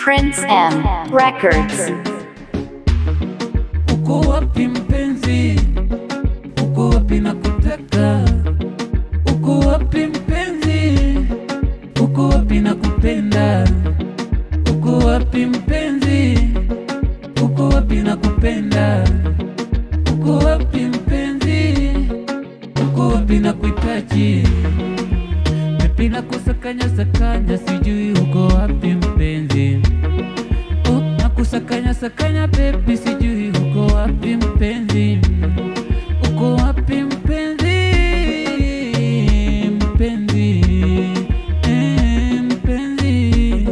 Prince M Records. Uko wapi mpenzi? Uko wapi nakutaka? Uko wapi mpenzi? Uko wapi nakupenda? Uko wapi mpenzi? Uko wapi nakupenda? Uko wapi mpenzi? Uko wapi nakuhitaji? Pepi nakusakanya sakanya, sijui uko wapi mpenzi. Nakusakanya sakanya pepi, sijui uko wapi mpenzi. Uko wapi mpenzi? Mpenzi, mpenzi,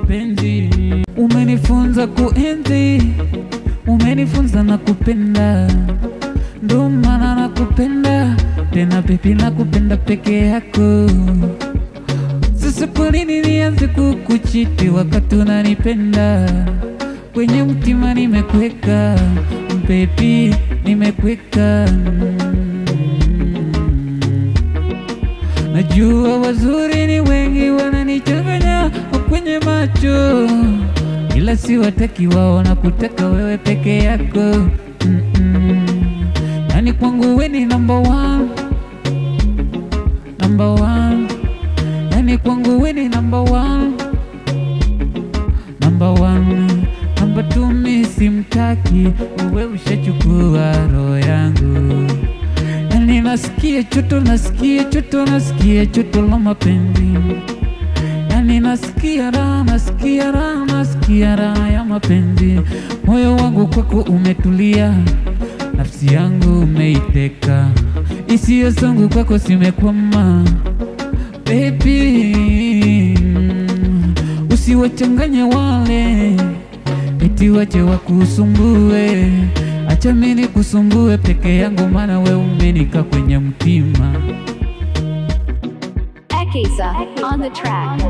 mpenzi. Umenifunza kuenzi, umenifunza na kupenda, ndo maana nakupenda tena pepi, nakupenda peke yako. Sasa kwa nini nianze kukuchiti wakati unanipenda? Kwenye mtima nimekweka pepi, nimekweka. Najua wazuri ni wengi wananichanganya kwenye macho, ila siwataki wao, nakutaka wewe peke yako. Yani kwangu we ni number one, number one. Yani kwangu we ni number one, number one. Number two mi simtaki, uwe ushachukua roho yangu. Yani nasikia choto, nasikia choto, nasikia choto la mapenzi. Yani nasikia raha, nasikia raha, nasikia raha ya mapenzi. Moyo wangu kwako umetulia, nafsi yangu umeiteka, hisia zangu kwako zimekwama. Baby, usiwachanganye wale eti wache wakusumbue. Acha mimi kusumbue peke yangu, maana we umenika kwenye mtima. Ekisa on the track.